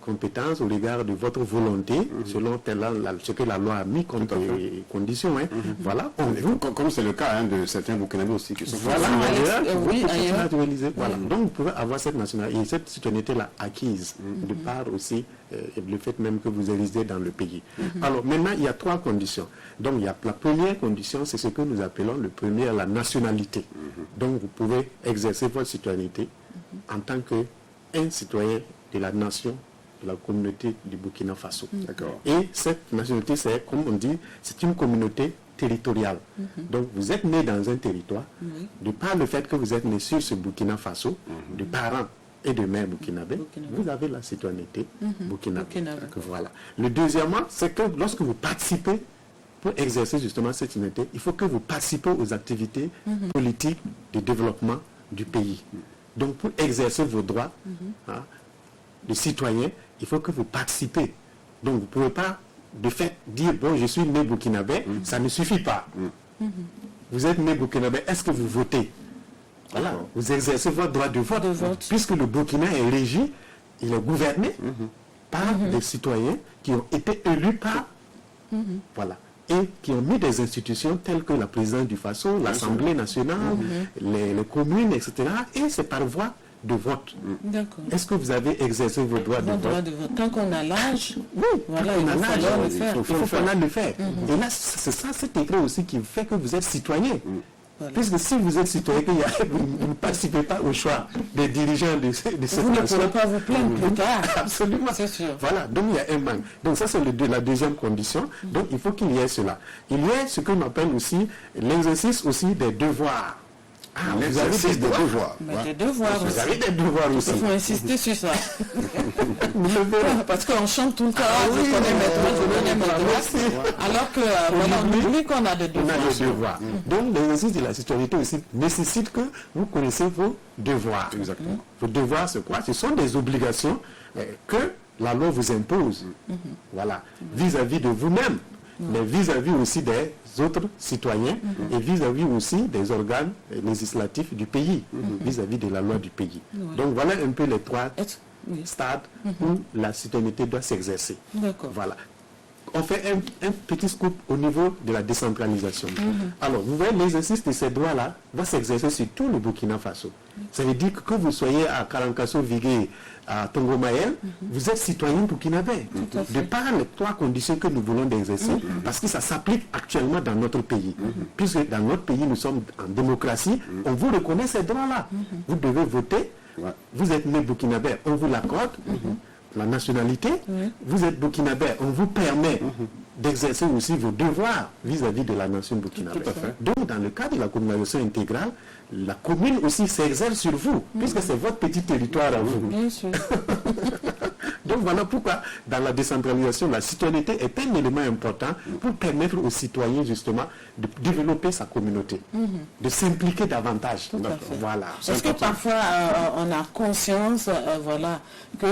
compétence, au regard de votre volonté, selon ce que la loi a mis comme conditions, voilà, comme c'est le cas de certains Burkinabés aussi qui sont naturalisés. Voilà. Donc vous pouvez avoir cette nationalité et cette citoyenneté-là acquise, de part aussi le fait même que vous résidez dans le pays. Alors maintenant, il y a 3 conditions. Donc il y a la première condition, c'est ce que nous appelons le premier, la nationalité. Donc vous pouvez exercer votre citoyenneté en tant qu'un citoyen de la nation, de la communauté du Burkina Faso. Et cette nationalité, c'est, comme on dit, c'est une communauté territoriale. Donc vous êtes né dans un territoire, de par le fait que vous êtes né sur ce Burkina Faso, de parents et de mères burkinabés, vous avez la citoyenneté burkinabé. Voilà. Le deuxièmement, c'est que lorsque vous participez, pour exercer justement cette citoyenneté, il faut que vous participez aux activités politiques de développement du pays. Donc pour exercer vos droits de citoyen, il faut que vous participez. Donc vous ne pouvez pas de fait dire bon je suis né burkinabé, ça ne suffit pas. Vous êtes né burkinabé, est-ce que vous votez? Voilà, vous exercez votre droit de vote, puisque le Burkina est régi, il est gouverné par des citoyens qui ont été élus par voilà, et qui ont mis des institutions telles que la présidence du Faso, l'Assemblée nationale, les communes, etc. Et c'est par voie de vote. Est-ce que vous avez exercé vos droits de vote? Tant qu'on a l'âge, voilà, il faut qu'on aille le faire. Et là, c'est ça, cet écrit aussi qui fait que vous êtes citoyen. Puisque si vous êtes citoyen, vous ne participez pas au choix des dirigeants de cette nation. Vous ne pourrez pas vous plaindre plus tard. Absolument. C'est sûr. Voilà, donc il y a un manque. Donc ça, c'est la deuxième condition. Donc il faut qu'il y ait cela. Il y a ce qu'on appelle aussi l'exercice aussi des devoirs. Vous avez des devoirs. Des devoirs vous avez des devoirs aussi. Il faut insister sur ça. Parce qu'on chante tout le temps, je connais mes droits, je connais mes droits. Alors que, on oublie qu'on a des devoirs. On a des devoirs. Donc l'exercice de la citoyenneté aussi nécessite que vous connaissez vos devoirs. Exactement. Vos devoirs, c'est quoi? Ce sont des obligations que la loi vous impose. Voilà. Vis-à-vis de vous-même, mais vis-à-vis aussi des autres citoyens et vis-à-vis aussi des organes législatifs du pays, vis-à-vis de la loi du pays. Donc voilà un peu les 3 stades où la citoyenneté doit s'exercer. Voilà. On fait un petit scoop au niveau de la décentralisation. Alors, vous voyez, l'exercice de ces droits-là va s'exercer sur tout le Burkina Faso. Ça veut dire que vous soyez à Karankasso, Vigué, à Tongomaël, vous êtes citoyen burkinabé. De par les 3 conditions que nous voulons d'exercer, parce que ça s'applique actuellement dans notre pays. Puisque dans notre pays, nous sommes en démocratie, on vous reconnaît ces droits-là. Vous devez voter, vous êtes né burkinabé, on vous l'accorde. La nationalité, vous êtes burkinabé, on vous permet d'exercer aussi vos devoirs vis-à-vis de la nation burkinabé. Donc, dans le cadre de la communalisation intégrale, la commune aussi s'exerce sur vous, puisque c'est votre petit territoire à vous. Bien sûr. Donc voilà pourquoi, dans la décentralisation, la citoyenneté est un élément important pour permettre aux citoyens, justement, de développer sa communauté, de s'impliquer davantage. Voilà. Parce que parfois, on a conscience, voilà, que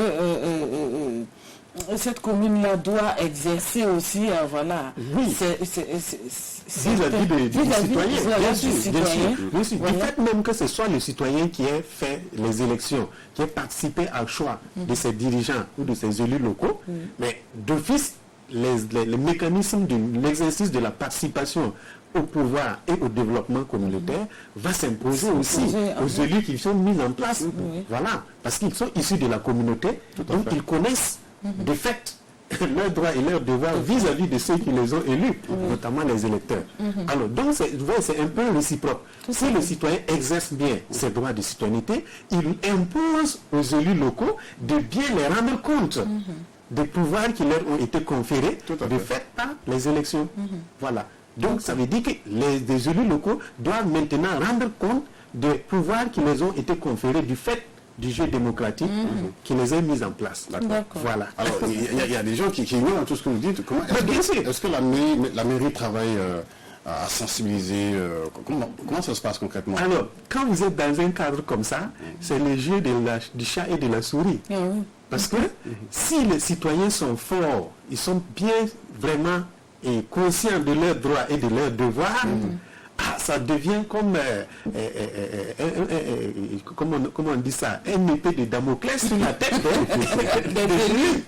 cette commune-là doit exercer aussi, voilà, vis-à-vis des citoyens. Bien sûr. Du fait même que ce soit le citoyen qui ait fait les élections, qui ait participé au choix de ses dirigeants ou de ses élus locaux, mais d'office, les mécanismes de l'exercice de la participation au pouvoir et au développement communautaire va s'imposer aussi aux élus qui sont mis en place. Voilà, parce qu'ils sont issus de la communauté, donc ils connaissent de fait, leurs droits et leurs devoirs vis-à-vis de ceux qui les ont élus, notamment les électeurs. Alors, donc, c'est un peu réciproque. Si le citoyen exerce bien ses droits de citoyenneté, il impose aux élus locaux de bien les rendre compte des pouvoirs qui leur ont été conférés de fait par les élections. Voilà. Donc, ça veut dire que les élus locaux doivent maintenant rendre compte des pouvoirs qui les ont été conférés du fait du jeu démocratique qui les a mis en place. Voilà. Alors, il y a des gens qui ignorent tout ce que vous dites. Est-ce que la mairie travaille à sensibiliser comment ça se passe concrètement? Alors, quand vous êtes dans un cadre comme ça, c'est le jeu du chat et de la souris. Parce que si les citoyens sont forts, ils sont bien vraiment conscients de leurs droits et de leurs devoirs, ça devient comme, comment on dit ça, un épée de Damoclès sur la tête des élus.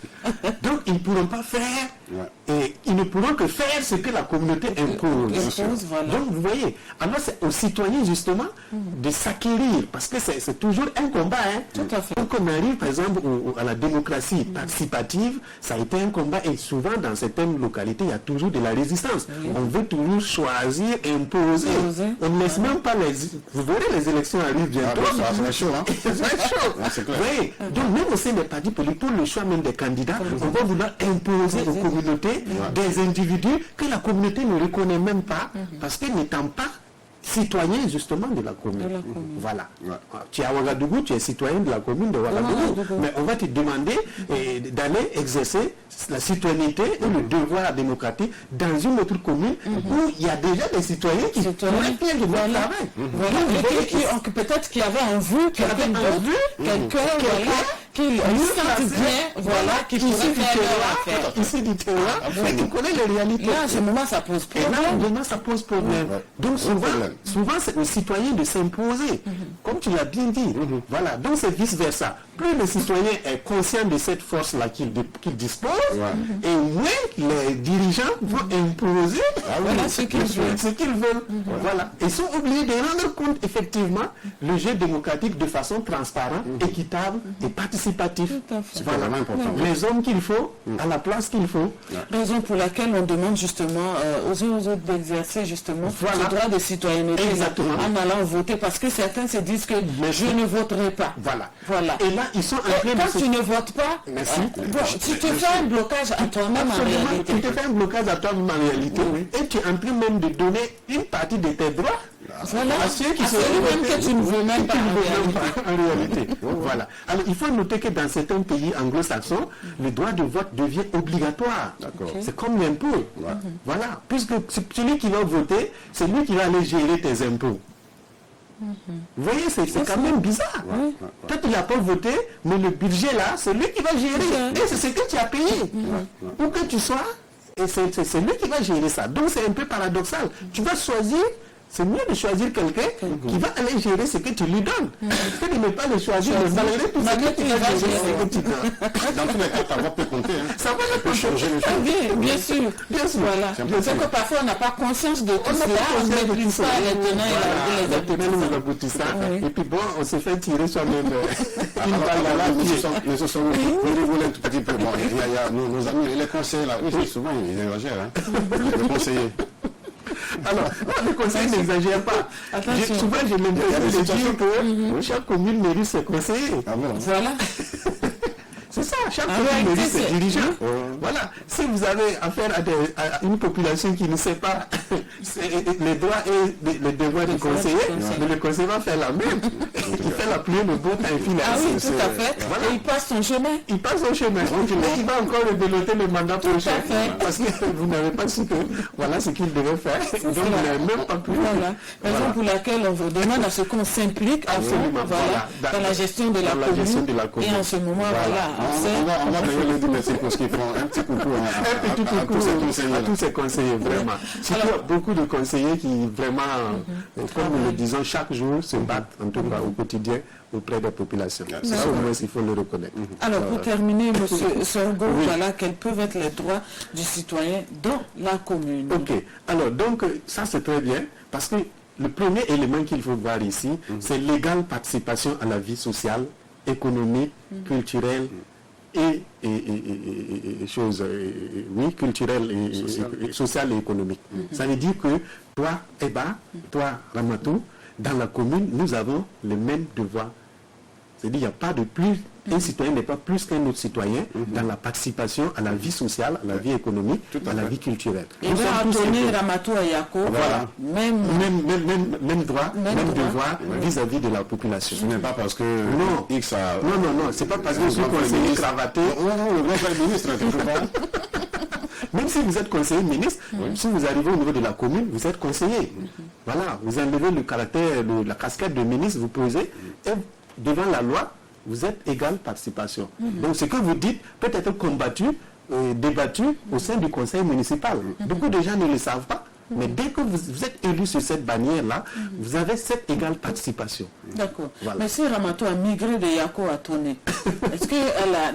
Donc ils ne pourront pas faire, et ils ne pourront que faire ce que la communauté impose. Donc vous voyez, alors c'est aux citoyens justement de s'acquérir, parce que c'est toujours un combat. Donc on arrive par exemple à la démocratie participative, ça a été un combat, et souvent dans certaines localités, il y a toujours de la résistance. On veut toujours choisir, imposer. On ne laisse même pas les... Vous verrez, les élections arrivent bientôt. Ça va être chaud, hein? Ça va être chaud. C'est clair. Oui. Donc même au sein des partis politiques, pour le choix même des candidats, on va vouloir imposer aux communautés des individus que la communauté ne reconnaît même pas, parce que n'étant pas citoyen justement de la commune. Voilà. Tu es à Ouagadougou, tu es citoyen de la commune de Ouagadougou. Mais on va te demander d'aller exercer la citoyenneté et le devoir démocratique dans une autre commune où il y a déjà des citoyens qui pourraient faire le bon travail. Peut-être qu'il y avait en vue quelqu'un qui pourrait faire ici du terrain, qui connaît les réalités. Là, à ce moment, ça pose problème. Ça pose problème. Donc souvent c'est aux citoyens de s'imposer, comme tu l'as bien dit. Voilà, donc c'est vice-versa. Plus le citoyen est conscient de cette force-là qu'il dispose, et moins les dirigeants vont imposer ce qu'ils veulent. Voilà. Ils sont obligés de rendre compte effectivement le jeu démocratique de façon transparente, équitable et participative. Voilà. Les hommes qu'il faut, à la place qu'il faut. Raison pour laquelle on demande justement aux uns aux autres d'exercer justement le droit de citoyenneté en allant voter, parce que certains se disent que je ne voterai pas. Voilà. Et là, ils sont quand tu ne votes pas, tu te fais un blocage à toi-même en réalité. Tu te fais un blocage à toi-même en réalité, et tu es en train même de donner une partie de tes droits à ceux qui même que tu ne veux même pas en réalité. Voilà. Alors il faut noter que dans certains pays anglo-saxons, le droit de vote devient obligatoire. C'est comme l'impôt. Voilà. Puisque celui qui va voter, c'est lui qui va aller gérer tes impôts. Vous voyez, c'est quand même bizarre. Toi, tu n'as pas voté, mais le budget là, c'est lui qui va gérer. Et c'est ce que tu as payé. Où que tu sois, et c'est lui qui va gérer ça. Donc c'est un peu paradoxal. Tu vas choisir. C'est mieux de choisir quelqu'un qui va aller gérer ce que tu lui donnes. Que de ne pas le choisir, mais malgré tout ce que tu vas gérer ce que tu donnes. Dans tous les cas, ta voix peut compter. Ça va changer les choses. Bien sûr. Voilà. C'est que parfois on n'a pas conscience de tout cela, on ne maîtrise pas les tenants et les aboutissants. Et puis bon, on s'est fait tirer soi-même une balle dans la pied. Nous sommes rigoler un tout petit peu. Bon, il y a nos amis, les conseillers là, souvent ils exagèrent. Les conseillers. Alors, les conseillers n'exagèrent pas. Souvent, j'ai l'impression de dire que chaque commune mérite ses conseillers. Voilà. C'est ça, chaque commune mérite ses dirigeants. Voilà. Si vous avez affaire à une population qui ne sait pas les droits et les devoirs du conseiller, le conseiller va faire la même. Il fait la pluie, le beau temps et puis Ah oui, tout à fait. Voilà. Et il passe son chemin. Il passe son chemin. Et il va encore rebeloter le mandat prochain. Parce que vous n'avez pas su que voilà ce qu'il devait faire. Donc vous n'avez même pas pu. Voilà. Raison pour laquelle on vous demande à ce qu'on s'implique dans la gestion de la commune. Et en ce moment, on va d'ailleurs le dire, merci pour ce qu'ils font. Un petit coucou à tous ces conseillers, vraiment. Surtout beaucoup de conseillers qui vraiment, comme nous le disons, chaque jour se battent, en tout cas au quotidien, auprès des populations. Ça au moins, il faut le reconnaître. Alors pour terminer, M. Sorgho, voilà, quels peuvent être les droits du citoyen dans la commune? Ok, alors donc ça c'est très bien, parce que le premier élément qu'il faut voir ici, c'est l'égale participation à la vie sociale, économique, culturelle et choses oui, culturelles et sociales et économiques. Ça veut dire que toi, Eba, toi, Ramatou, dans la commune, nous avons les mêmes devoirs. C'est-à-dire qu'il n'y a pas de plus, un citoyen n'est pas plus qu'un autre citoyen dans la participation à la vie sociale, à la vie économique, à la vie culturelle. Et bien, Anthony, Ramatou et Yako, voilà. Même droit, même devoir Ouais. vis-à-vis de la population. Ce n'est pas parce que Non. X a... Non, c'est pas parce que je suis conseiller cravaté. Non, le grand frère ministre, quelque part. Même si vous êtes conseiller ministre, si vous arrivez au niveau de la commune, vous êtes conseiller. Voilà, vous enlevez le caractère, la casquette de ministre, vous posez, et devant la loi, vous êtes égale participation. Donc ce que vous dites peut être combattu, débattu au sein du conseil municipal. Beaucoup de gens ne le savent pas. Mais dès que vous êtes élu sur cette bannière-là, vous avez cette égale participation. D'accord. Voilà. Mais si Ramatou a migré de Yako à Toné, est-ce qu'elle a,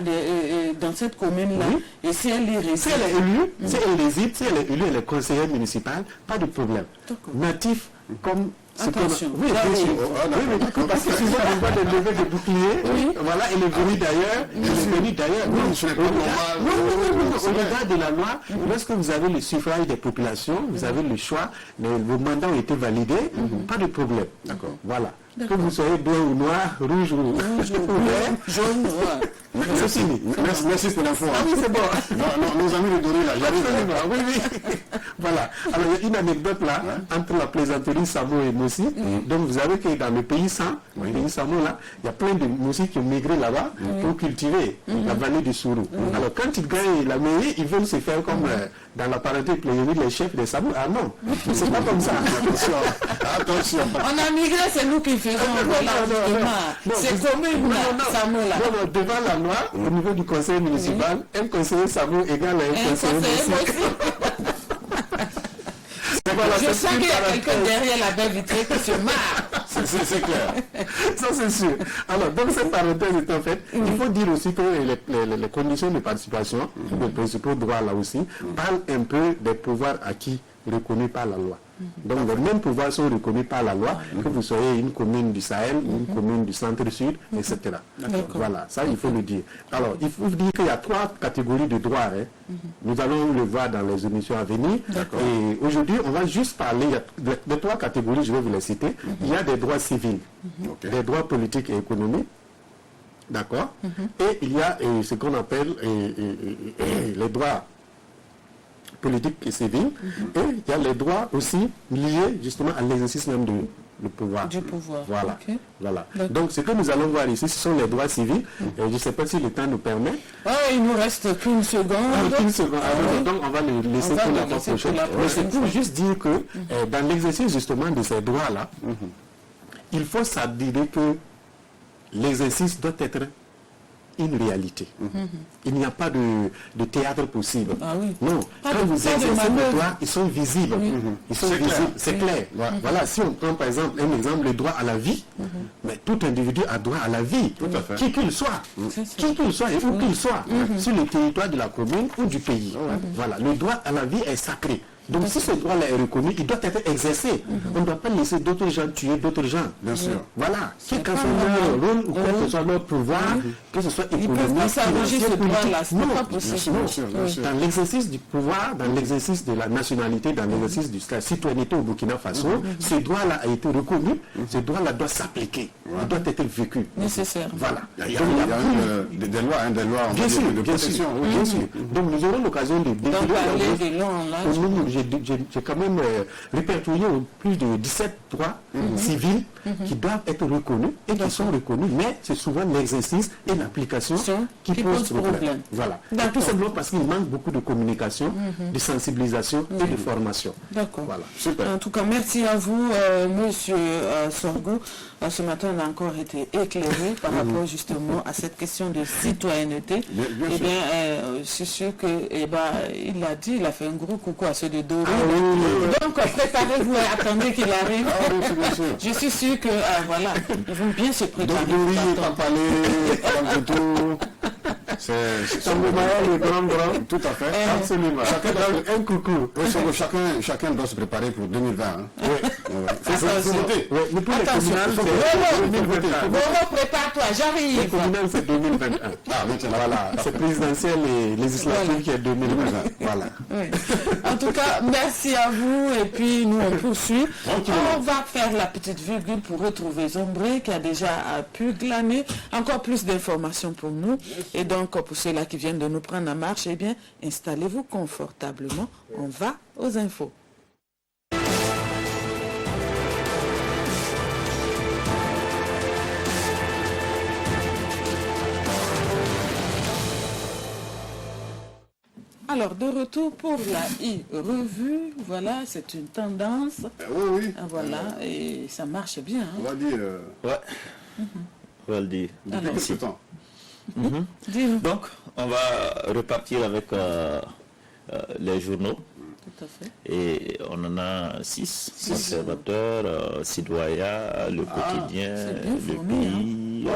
dans cette commune-là, Oui. et si elle y réside, Si elle est élue, si elle réside, si elle est élue, elle est conseillère municipale, pas de problème. D'accord. Natif comme... ce qu'on a- Attention. Oui, bien sûr. Oui, parce que souvent on voit des levées de boucliers. Voilà, elle est venue d'ailleurs. Elle est venue d'ailleurs. Non, ce n'est pas normal. Non. Au regard de la loi, lorsque vous avez le suffrage des populations, vous avez le choix, vos mandats ont été validés, pas de problème. D'accord. Voilà. Que vous soyez blanc ou noir, rouge ou vert, jaune, ouais. c'est fini. Merci pour l'info. Ah oui, c'est bon. Non, nos amis de Doré, là, j'arrive. Absolument, oui. Voilà. Alors, il y a une anecdote là, entre la plaisanterie Samo et Moussi. Donc, vous savez que dans le pays Samo, là, il y a plein de Moussi qui ont migré là-bas pour cultiver la vallée du Sourou. Alors, quand ils gagnent la mairie, ils veulent se faire comme dans la parenté plaisanterie, les chefs des Samo. Ah non, c'est pas comme ça. Attention. On a migré, c'est nous qui faisons. C'est commune, Samo, là. Non, devant la loi, au niveau du conseil municipal, un conseiller Samo égale à un conseiller Moussi. Je sens qu'il y a quelqu'un derrière la baie vitrée qui se marre. C'est clair. Ça, c'est sûr. Alors, donc, cette parenthèse est en fait, il faut dire aussi que les conditions de participation, les principaux droits là aussi, parlent un peu des pouvoirs acquis reconnus par la loi. Donc, les mêmes pouvoirs sont reconnus par la loi, que vous soyez une commune du Sahel, une commune du centre-sud, etc. Voilà, ça, il faut le dire. Alors, il faut dire qu'il y a 3 catégories de droits. Nous allons le voir dans les émissions à venir. Et aujourd'hui, on va juste parler de 3 catégories, je vais vous les citer. Il y a des droits civils, des droits politiques et économiques. D'accord. Et il y a ce qu'on appelle les droits politiques et civils, et il y a les droits aussi liés justement à l'exercice même du pouvoir. Du pouvoir. Voilà. Okay. Voilà. Donc ce que nous allons voir ici, ce sont les droits civils. Je ne sais pas si le temps nous permet. Il nous reste qu'une seconde. Une seconde. Donc on va le laisser pour la fois prochaine. Mais c'est pour juste dire que dans l'exercice justement de ces droits-là, il faut s'adhérer que l'exercice doit être une réalité. Il n'y a pas de théâtre possible. Ah oui. Non. Quand vous exercez les droits, ils sont visibles. Ils sont visibles. C'est clair. Voilà. Si on prend par exemple un exemple, le droit à la vie, mais tout individu a droit à la vie. Qui qu'il soit. Qui qu'il soit et où qu'il soit. Sur le territoire de la commune ou du pays. Voilà. Le droit à la vie est sacré. Donc si ce droit-là est reconnu, il doit être exercé. On ne doit pas laisser d'autres gens tuer d'autres gens. Bien sûr. Voilà. Quel que soit leur rôle ou quel que soit leur pouvoir, que ce soit économique, ils peuvent pas s'arranger ce droit-là. C'est non, pas possible. dans l'exercice du pouvoir, dans l'exercice de la nationalité, dans l'exercice de la citoyenneté au Burkina Faso, ce droit-là a été reconnu. Ce droit-là doit s'appliquer. Il doit être vécu. Nécessaire. Voilà. Il y a des lois Bien sûr, de protection. bien sûr. Donc nous aurons l'occasion de parler de long, là. J'ai quand même répertorié plus de 17 droits civils qui doivent être reconnus et qui sont reconnus, mais c'est souvent l'exercice et l'application qui posent problème. Voilà. Tout simplement parce qu'il manque beaucoup de communication, de sensibilisation et de formation. D'accord. Voilà. Super. En tout cas, merci à vous, Monsieur Sorgo. Ce matin, on a encore été éclairé par rapport justement à cette question de citoyenneté. Bien sûr. C'est sûr que, il a dit, il a fait un gros coucou à ceux de Doré. Donc, préparez-vous et attendez qu'il arrive. Bien sûr. Je suis sûr que, voilà, ils vont bien se préparer. Donc, Doré, Papalé, Tamboumaya, le grand. Tout à fait. Absolument. Un coucou. Chacun doit se préparer pour 2020. Hein. Oui. Faut voter. Oui, mais pour les Attention. communales, c'est 2021. Bon, prépare-toi, Les j'arrive. communales, c'est 2021. Ah, maintenant, Voilà, c'est présidentiel et législatif qui est 2020. Voilà. Oui. En tout cas, merci à vous. Et puis, nous, on poursuit. On va faire la petite virgule pour retrouver Zombré qui a déjà pu glaner encore plus d'informations pour nous. Et donc, pour ceux-là qui viennent de nous prendre en marche, eh bien, installez-vous confortablement. On va aux infos. Alors, de retour pour la e-revue, voilà, c'est une tendance. Oui. Voilà, et ça marche bien. Hein. On va dire. Ouais. On va le dire. Alors, Depuis quelque temps. dis-nous. Donc, on va repartir avec les journaux. Tout à fait. Et on en a 6. Conservateur, Citoyen, Le Quotidien, c'est bien Le fourni, Pays,